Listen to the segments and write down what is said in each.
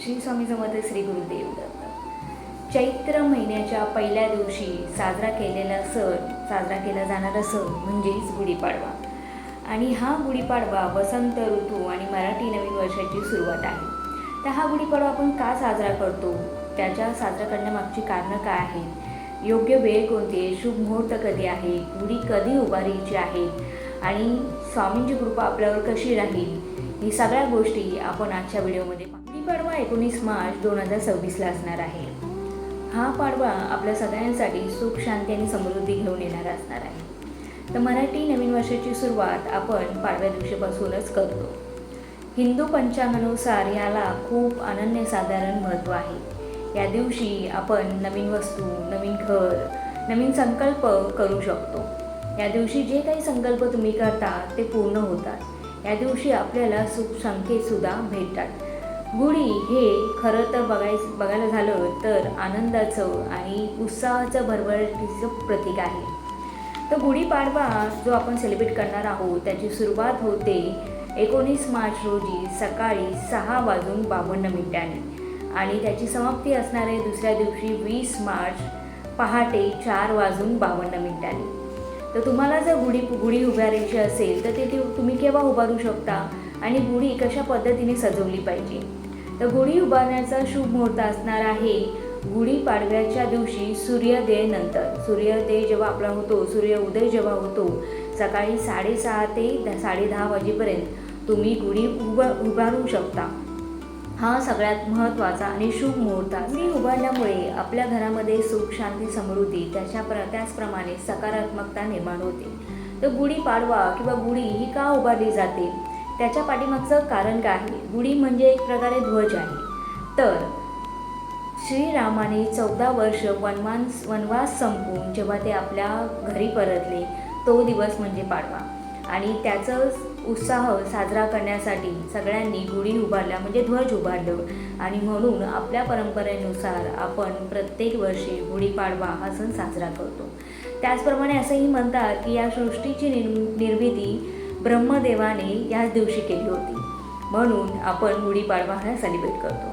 श्री स्वामी समर्थ श्री गुरुदेव दत्त। चैत्र महिन्याच्या पहिल्या दिवशी साजरा केला जाणारा सण म्हणजेच गुढीपाडवा। आणि हा गुढीपाडवा वसंत ऋतू आणि मराठी नवीन वर्षाची सुरुवात आहे। तर हा गुढीपाडवा आपण का साजरा करतो, त्याच्या साजरा करण्यामागची कारणं काय आहेत, योग्य वेळ कोणती आहे, शुभ मुहूर्त कधी आहे, गुढी कधी उभारायची आहे आणि स्वामींची कृपा आपल्यावर कशी राहील, ही सगळ्या गोष्टी आपण आजच्या व्हिडिओमध्ये गुढीपाडवा 19 मार्च 2026ला असणार आहे। हा पाडवा आपल्या सगळ्यांसाठी सुख, शांती आणि समृद्धी घेऊन येणारा असणार आहे। तर मराठी नवीन वर्षाची सुरुवात आपण पाडव्या दिवशीपासूनच करतो। हिंदू पंचांगानुसार याला खूप अनन्यसाधारण महत्त्व आहे। या दिवशी आपण नवीन वस्तू, नवीन घर, नवीन संकल्प करू शकतो। या दिवशी जे काही संकल्प तुम्ही करता ते पूर्ण होतात। या दिवशी आपल्याला सुख संकेतसुद्धा भेटतात। गुढी हे खरं तर बघायला झालं तर आनंदाचं आणि उत्साहाचं भरभराटीचं प्रतीक आहे। तर गुढीपाडवा जो आपण सेलिब्रेट करणार आहोत त्याची सुरुवात होते 19 मार्च रोजी सकाळी 6:52 आणि त्याची समाप्ती असणार आहे दुसऱ्या दिवशी 20 मार्च पहाटे 4:52. तर तुम्हाला जर गुढी उभारायची असेल तर ते तुम्ही केव्हा उभारू शकता आणि गुढी कशा पद्धतीने सजवली पाहिजे। तर गुढी उभारण्याचा शुभ मुहूर्त असणार आहे गुढीपाडव्याच्या दिवशी सूर्योदयानंतर। सूर्योदय जेव्हा आपला होतो, सूर्योदय जेव्हा होतो सकाळी 6:30 ते 10:30 वाजेपर्यंत तुम्ही गुढी उभारू शकता। हा सगळ्यात महत्त्वाचा आणि शुभ मुहूर्त आहे। गुढी उभारल्यामुळे आपल्या घरामध्ये सुख, शांती, समृद्धी त्याचप्रमाणे सकारात्मकता निर्माण होते। तर गुढीपाडवा किंवा गुढी ही का उभारली जाते, त्याच्या पाठीमागचं कारण काय आहे। गुढी म्हणजे एक प्रकारे ध्वज आहे। तर श्रीरामाने 14 वर्ष वनवास संपवून जेव्हा ते आपल्या घरी परतले तो दिवस म्हणजे पाडवा। आणि त्याचं उत्साह साजरा करण्यासाठी सगळ्यांनी गुढी उभारल्या म्हणजे ध्वज उभारलं। आणि म्हणून आपल्या परंपरेनुसार आपण प्रत्येक वर्षी गुढीपाडवा हा सण साजरा करतो। त्याचप्रमाणे असंही म्हणतात की या सृष्टीची निर्मिती ब्रह्मदेवाने याच दिवशी केली होती, म्हणून आपण गुढीपाडवा हा सेलिब्रेट करतो।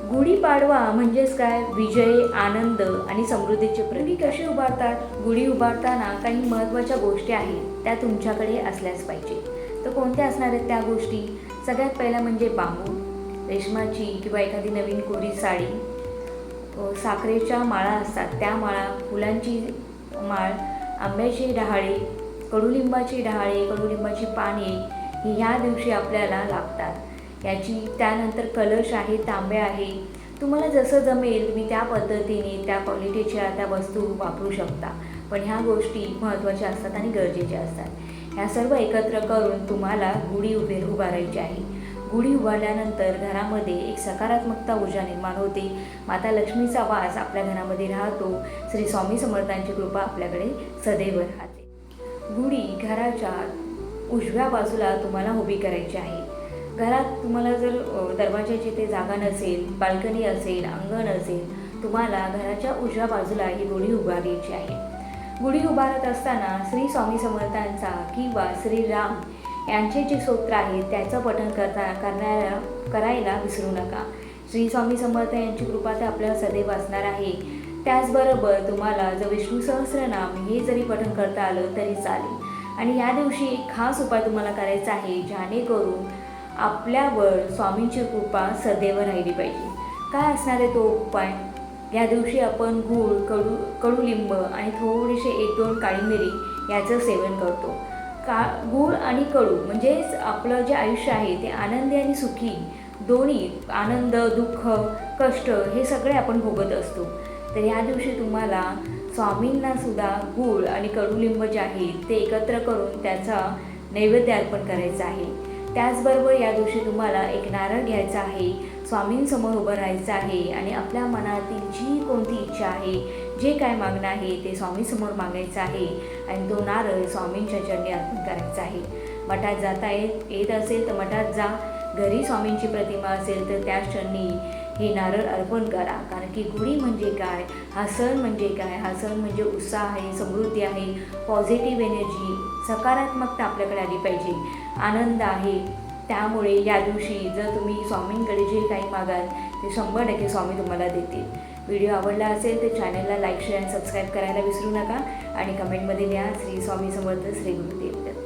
गुढीपाडवा म्हणजेच काय, विजय, आनंद आणि समृद्धीचे प्रतीक। गुढी कशी उभारतात, गुढी उभारताना काही महत्त्वाच्या गोष्टी आहेत त्या तुमच्याकडे असल्याच पाहिजे। तर कोणत्या असणार आहेत त्या गोष्टी, सगळ्यात पहिला म्हणजे बांबू, रेशमाची किंवा एखादी नवीन कोरी साडी, साखरेच्या माळा असतात त्या माळा, फुलांची माळ, आंब्याची डहाळे, कडुलिंबाची डहाळे, कडुलिंबाची पाने ही ह्या दिवशी आपल्याला लागतात। त्यानंतर कलश आहे, तांबे आहे, तुम्हाला जसं जमेल तुम्ही त्या पद्धतीने त्या क्वालिटीच्या त्या वस्तू वापरू शकता। पण ह्या गोष्टी महत्त्वाच्या असतात आणि गरजेच्या असतात। ह्या सर्व एकत्र करून तुम्हाला गुढी उभारायची आहे। गुढी उभारल्यानंतर घरामध्ये एक सकारात्मकता ऊर्जा निर्माण होते। माता लक्ष्मीचा वास आपल्या घरामध्ये राहतो। श्री स्वामी समर्थांची कृपा आपल्याकडे सदैव राहते। गुढी घराच्या उजव्या बाजूला तुम्हाला उभी करायची आहे। घरात तुम्हाला जर दरवाजाची ते जागा नसेल, बाल्कनी असेल, अंगण असेल, तुम्हाला घराच्या उजव्या बाजूला ही गुढी उभारायची आहे। गुढी उभारत असताना श्री स्वामी समर्थांचा किंवा श्रीराम यांचे जे स्तोत्र आहे त्याचं पठण करायला विसरू नका। श्री स्वामी समर्थ यांची कृपा तर आपल्याला सदैव असणार आहे। त्याचबरोबर तुम्हाला जर विष्णू सहस्रनाम हे जरी पठण करता आलं तरी चालेल। आणि या दिवशी एक खास उपाय तुम्हाला करायचा आहे जेणेकरून आपल्यावर स्वामींची कृपा सदैव राहिली पाहिजे। काय असणार आहे तो उपाय, या दिवशी आपण गूळ, कडुलिंब आणि थोडेसे 1-2 काळी मिरी याचं सेवन करतो। गूळ आणि कडू म्हणजेच आपलं जे आयुष्य आहे ते आनंदी आणि सुखी दोन्ही, आनंद, दुःख, कष्ट हे सगळे आपण भोगत असतो। तर या दिवशी तुम्हाला स्वामींना सुद्धा गूळ आणि कडुलिंब जे आहे ते एकत्र करून त्याचा नैवेद्य अर्पण करायचा आहे। त्याचबरोबर या दिवशी तुम्हाला एक नारळ घ्यायचा आहे, स्वामींसमोर उभं राहायचं आहे आणि आपल्या मनातील जी कोणती इच्छा आहे, जे काय मागणं आहे ते स्वामींसमोर मागायचं आहे आणि तो नारळ स्वामींच्या चरणी अर्पण करायचा आहे। मठात जाता येत असेल तर मठात जा, घरी स्वामींची प्रतिमा असेल तर त्या क्षणी हे नारळ अर्पण करा। कारण की गुढी म्हणजे काय, हा सण म्हणजे काय, हा सण म्हणजे उत्साह आहे, समृद्धी आहे, पॉझिटिव्ह एनर्जी, सकारात्मकता आपल्याकडे आली पाहिजे, आनंद आहे। त्यामुळे या दिवशी जर तुम्ही स्वामींकडे जे काही मागाल ते 100% स्वामी तुम्हाला देतील. व्हिडिओ आवडला असेल तर चॅनलला लाईक शेअर आणि सबस्क्राईब करायला विसरू नका आणि कमेंटमध्ये लिहा श्री स्वामी समर्थ श्री गुरुदेव दत्त.